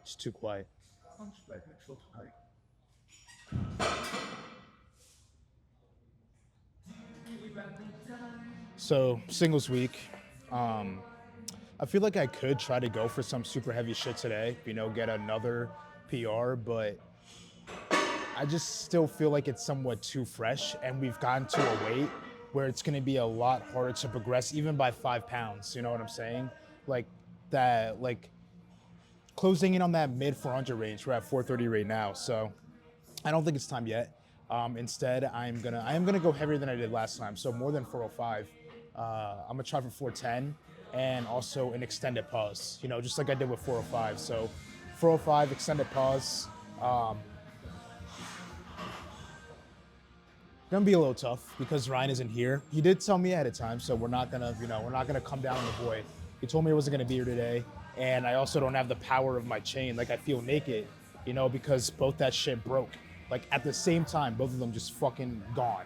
It's too quiet. So singles week. Um, I feel like I could try to go for some super heavy shit today. Get another PR, but I just still feel like it's somewhat too fresh, and we've gotten to a weight where it's going to be a lot harder to progress, even by 5 pounds. You know what I'm saying? Like that, like closing in on that mid 400 range. We're at 430 right now, so I don't think it's time yet. Instead, I am gonna go heavier than I did last time, so more than 405. I'm gonna try for 410 and also an extended pause. Just like I did with 405. So 405 extended pause. Gonna be a little tough because Ryan isn't here. He did tell me ahead of time, so we're not gonna come down on the boy. He told me I wasn't gonna be here today, and I also don't have the power of my chain. Like I feel naked, because both that shit broke. Like at the same time, both of them just fucking gone.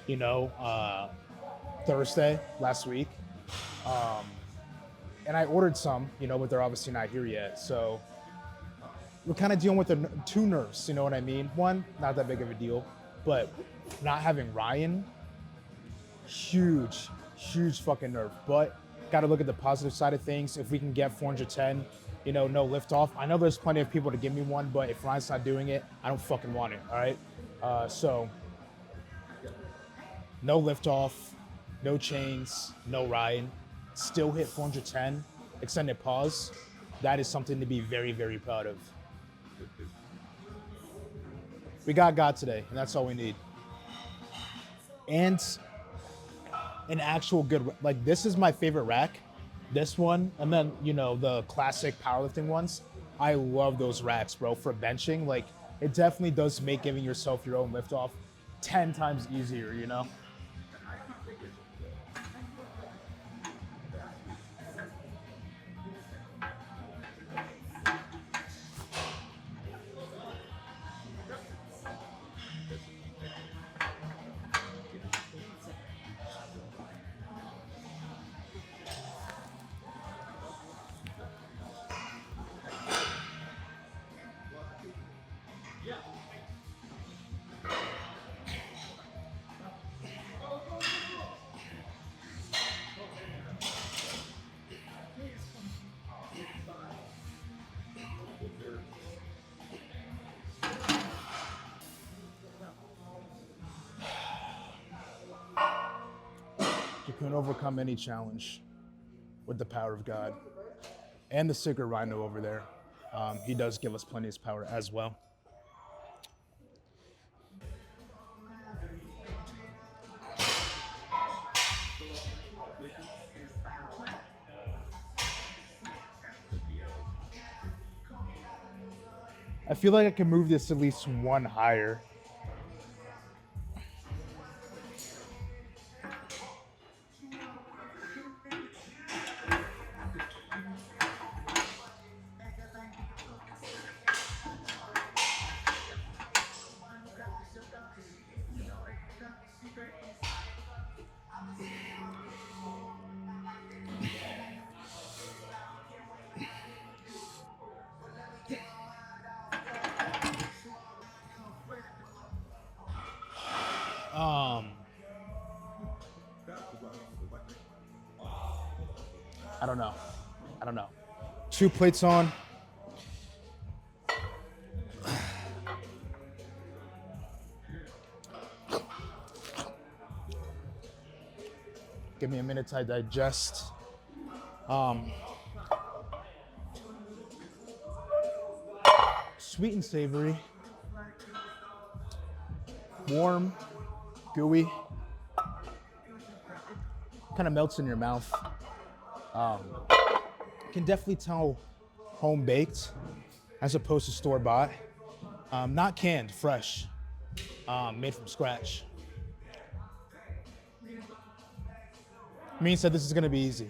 You know, Thursday last week, and I ordered some, but they're obviously not here yet. So we're kind of dealing with the two nerves. You know what I mean? One, not that big of a deal, but not having Ryan, huge, huge fucking nerve. But got to look at the positive side of things. If we can get 410, no lift off. I know there's plenty of people to give me one, but if Ryan's not doing it, I don't fucking want it. All right. So no lift off, no chains, no Ryan. Still hit 410, extended pause. That is something to be very, very proud of. We got God today, and that's all we need. And an actual good, like this is my favorite rack. This one, and then the classic powerlifting ones. I love those racks, bro. For benching, like it definitely does make giving yourself your own lift off 10 times easier. You can overcome any challenge with the power of God and the sacred rhino over there. He does give us plenty of power as well. I feel like I can move this at least one higher. Um, I don't know. I don't know. 2 plates on. Give me a minute to digest. Sweet and savory. Warm, gooey. Kind of melts in your mouth. Can definitely tell home baked as opposed to store bought. Not canned, fresh, made from scratch. Means that this is gonna be easy.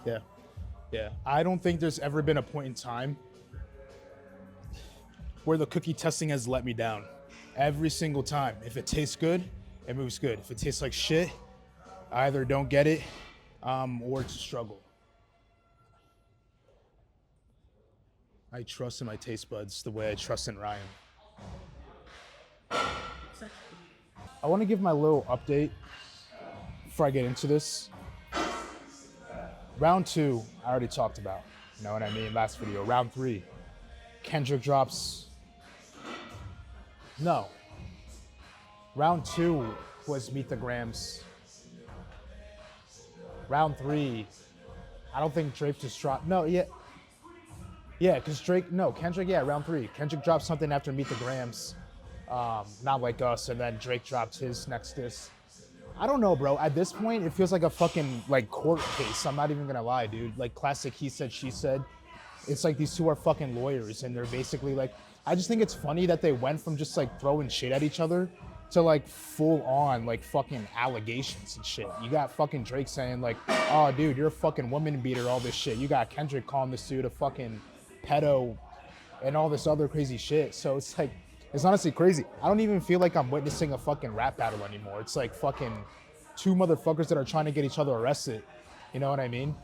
Yeah, yeah. I don't think there's ever been a point in time where the cookie testing has let me down. Every single time. If it tastes good, it moves good. If it tastes like shit, I either don't get it or it's a struggle. I trust in my taste buds the way I trust in Ryan. I want to give my little update before I get into this. Round 2, I already talked about. You know what I mean? Last video. Round 3, Kendrick drops. No. Round 2 was Meet the Grams. Round 3, I don't think Drake just dropped. No, yeah. Yeah, because Kendrick, yeah, round 3. Kendrick dropped something after Meet the Grams. Not Like Us, and then Drake dropped his next diss. I don't know, bro. At this point, it feels like a fucking like court case. I'm not even gonna lie, dude. Like classic he said, she said. It's like these two are fucking lawyers, and they're basically like, I just think it's funny that they went from just like throwing shit at each other to like full on like fucking allegations and shit. You got fucking Drake saying like, oh dude, you're a fucking woman beater, all this shit. You got Kendrick calling this dude a fucking pedo and all this other crazy shit. So it's like, it's honestly crazy. I don't even feel like I'm witnessing a fucking rap battle anymore. It's like fucking two motherfuckers that are trying to get each other arrested. You know what I mean?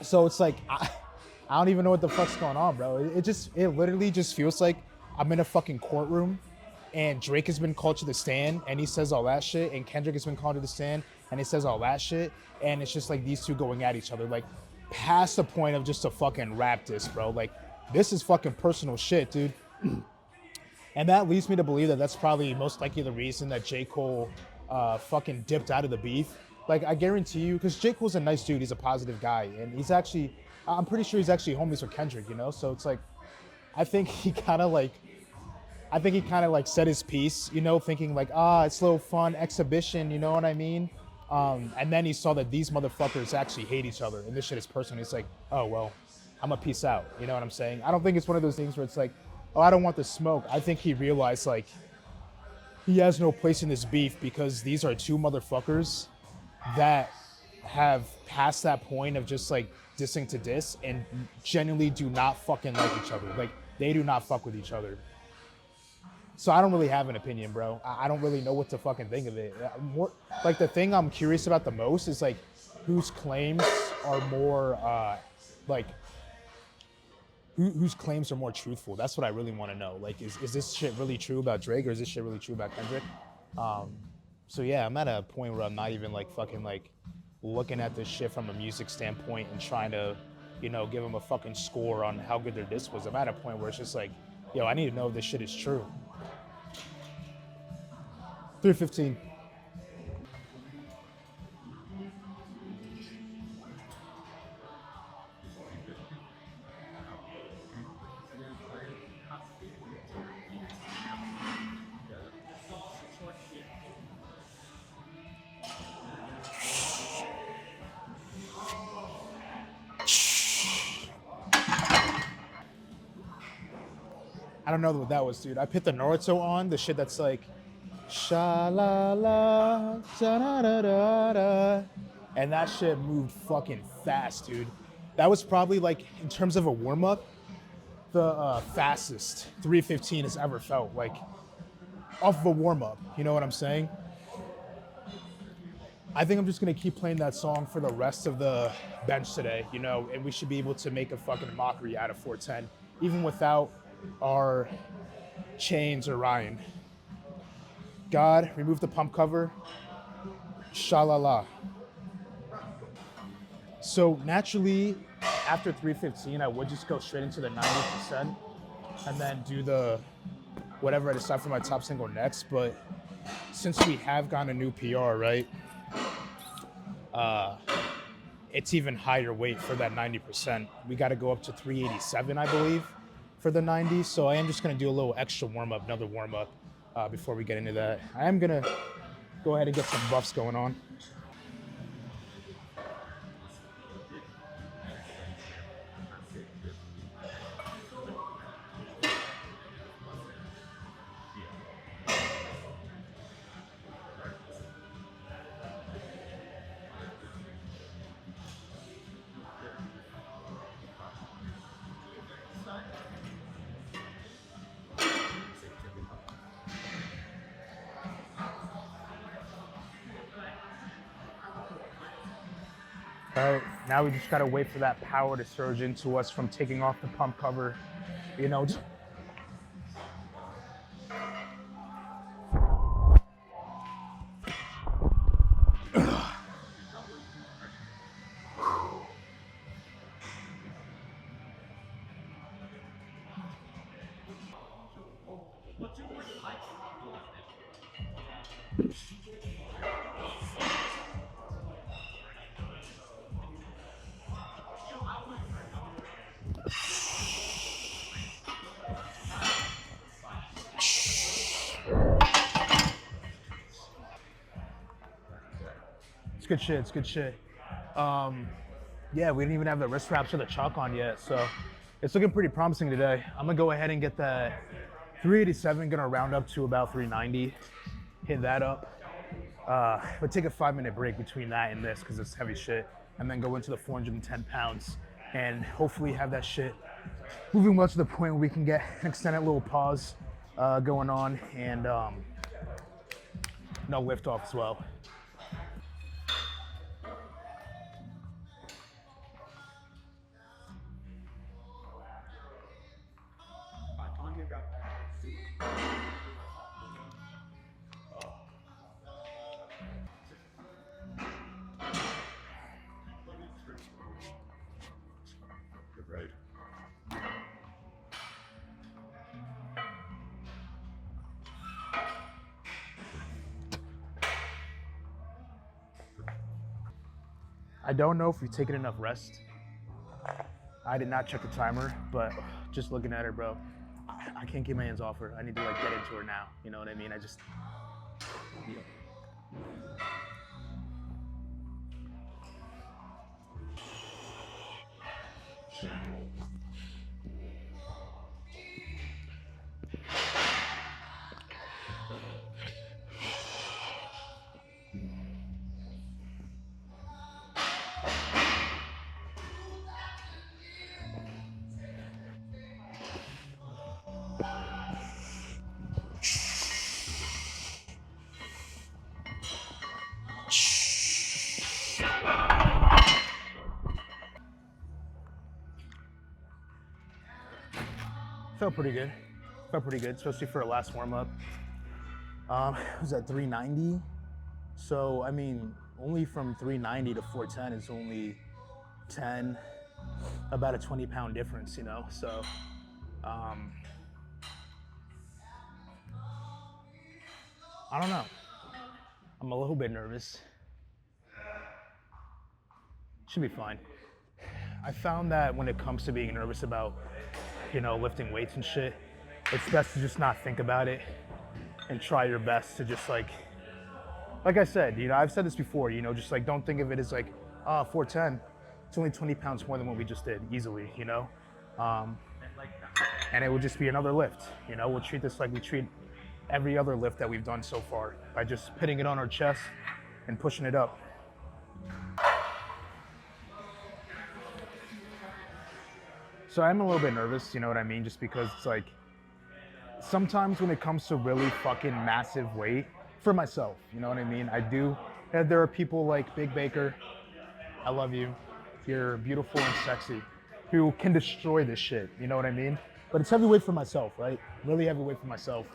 So it's like, I don't even know what the fuck's going on, bro. It literally just feels like I'm in a fucking courtroom and Drake has been called to the stand and he says all that shit, and Kendrick has been called to the stand and he says all that shit, and it's just like these two going at each other, like past the point of just a fucking rap diss, bro. Like, this is fucking personal shit, dude. And that leads me to believe that that's probably most likely the reason that J. Cole fucking dipped out of the beef. Like, I guarantee you, because J. Cole's a nice dude, he's a positive guy, and he's actually, I'm pretty sure he's actually homies with Kendrick, you know? So it's like, I think he kind of like said his piece, you know, thinking like, it's a little fun exhibition, you know what I mean? And then he saw that these motherfuckers actually hate each other, and this shit is personal. He's like, oh, well, I'm a peace out, you know what I'm saying? I don't think it's one of those things where it's like, oh, I don't want the smoke. I think he realized like, he has no place in this beef because these are two motherfuckers that have passed that point of just like dissing to diss and genuinely do not fucking like each other. Like, they do not fuck with each other. So I don't really have an opinion, bro. I don't really know what to fucking think of it. More, like, the thing I'm curious about the most is like whose claims are more whose claims are more truthful. That's what I really want to know. Like, is this shit really true about Drake, or is this shit really true about Kendrick? So yeah, I'm at a point where I'm not even like fucking like looking at this shit from a music standpoint and trying to, you know, give them a fucking score on how good their diss was. I'm at a point where it's just like, yo, I need to know if this shit is true. 3:15. I don't know what that was, dude. I put the Naruto on, the shit that's like, sha la la, da da da da da, and that shit moved fucking fast, dude. That was probably like, in terms of a warm up, the fastest 3:15 has ever felt, like off of a warm up. You know what I'm saying? I think I'm just gonna keep playing that song for the rest of the bench today, you know, and we should be able to make a fucking mockery out of 410, even without our Chains or Ryan. God, remove the pump cover. Shalala. So naturally, after 3:15, I would just go straight into the 90% and then do the whatever I decide for my top single next. But since we have gotten a new PR, right? It's even higher weight for that 90%. We got to go up to 387, I believe, for the 90. So I am just going to do a little extra warm up, another warm up before we get into that. I am going to go ahead and get some buffs going on. All right, now we just gotta wait for that power to surge into us from taking off the pump cover. You know, just it's good shit. It's good shit. Yeah, we didn't even have the wrist wraps or the chalk on yet, so it's looking pretty promising today. I'm gonna go ahead and get that 387, gonna round up to about 390, hit that up. But take a 5-minute break between that and this because it's heavy shit, and then go into the 410 pounds and hopefully have that shit moving well to the point where we can get an extended little pause going on and no lift off as well. Right. I don't know if we've taken enough rest. I did not check the timer, but just looking at her, bro, I can't keep my hands off her. I need to like get into her now. You know what I mean? Yeah. Felt pretty good. Felt pretty good, especially for a last warm up. It was at 390. So, I mean, only from 390 to 410 is only 10, about a 20-pound difference, you know? So, I don't know. I'm a little bit nervous. Should be fine. I found that when it comes to being nervous about, you know, lifting weights and shit, it's best to just not think about it and try your best to just like I said, you know, I've said this before, you know, just like don't think of it as like, 410. It's only 20 pounds more than what we just did easily, you know? And it will just be another lift, you know? We'll treat this like we treat every other lift that we've done so far by just putting it on our chest and pushing it up. So I'm a little bit nervous, you know what I mean? Just because it's like, sometimes when it comes to really fucking massive weight, for myself, you know what I mean? There are people like Big Baker, I love you, you're beautiful and sexy, who can destroy this shit, you know what I mean? But it's heavyweight for myself, right? Really heavyweight for myself.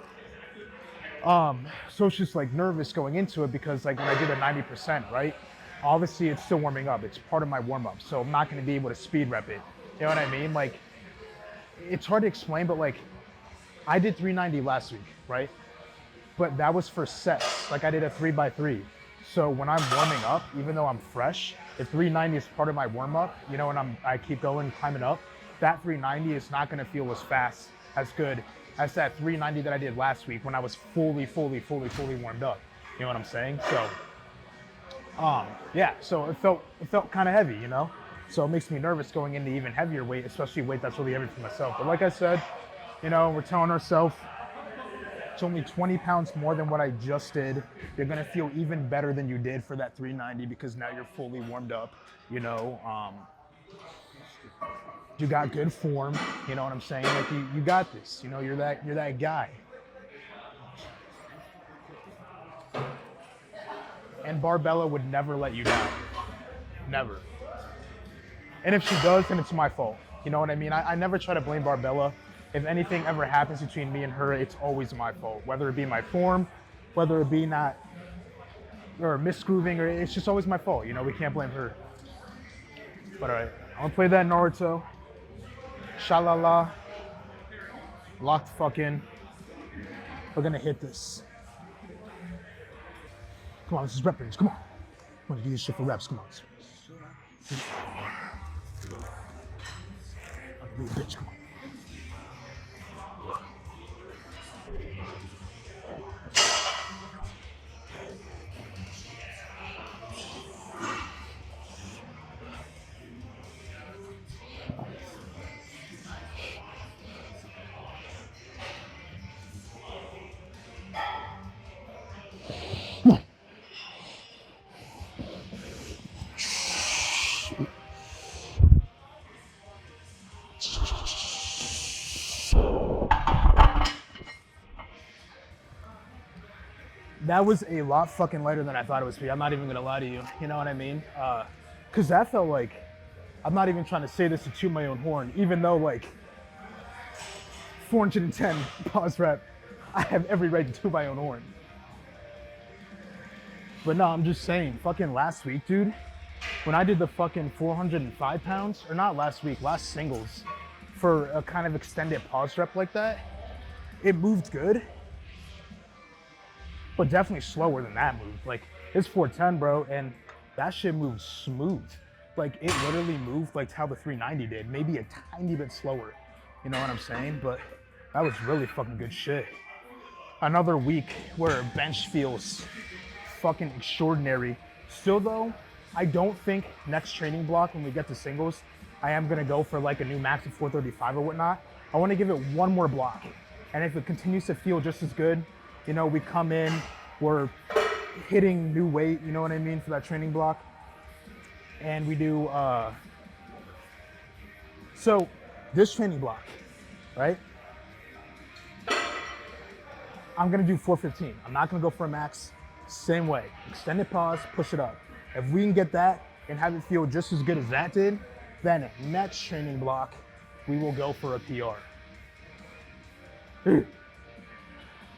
So it's just like nervous going into it because like when I do the 90%, right? Obviously it's still warming up, it's part of my warm up, so I'm not gonna be able to speed rep it. You know what I mean? Like, it's hard to explain, but like, I did 390 last week, right? But that was for sets. Like I did a 3x3. So when I'm warming up, even though I'm fresh, if 390 is part of my warm up, you know, and I keep going, climbing up, that 390 is not gonna feel as fast, as good as that 390 that I did last week when I was fully warmed up. You know what I'm saying? So, yeah, so it felt kind of heavy, you know? So it makes me nervous going into even heavier weight, especially weight that's really heavy for myself. But like I said, you know, we're telling ourselves it's only 20 pounds more than what I just did. You're gonna feel even better than you did for that 390 because now you're fully warmed up, you know. You got good form, you know what I'm saying? Like you got this, you know, you're that guy. And Barbella would never let you down, never. And if she does, then it's my fault. You know what I mean? I never try to blame Barbella. If anything ever happens between me and her, it's always my fault. Whether it be my form, whether it be not, or misgrooving, or it's just always my fault. You know, we can't blame her. But all right, I'm gonna play that Naruto. Shalala. Locked fuck in. We're gonna hit this. Come on, this is rep range. Come on. I'm gonna do this shit for reps. Come on. Be a bitch. Come on. That was a lot fucking lighter than I thought it was. I'm not even gonna lie to you. You know what I mean? Cause that felt like, I'm not even trying to say this to toot my own horn, even though like 410 pause rep, I have every right to toot my own horn. But no, I'm just saying, fucking last week, dude, when I did the fucking 405 pounds, or not last week, last singles, for a kind of extended pause rep like that, it moved good, but definitely slower than that move. Like, it's 410, bro, and that shit moved smooth. Like, it literally moved like how the 390 did, maybe a tiny bit slower. You know what I'm saying? But that was really fucking good shit. Another week where bench feels fucking extraordinary. Still though, I don't think next training block when we get to singles, I am gonna go for like a new max of 435 or whatnot. I wanna give it one more block. And if it continues to feel just as good, you know, we come in, we're hitting new weight, you know what I mean, for that training block. And we do, so this training block, right? I'm gonna do 415. I'm not gonna go for a max. Same way, extended pause, push it up. If we can get that and have it feel just as good as that did, then next training block, we will go for a PR.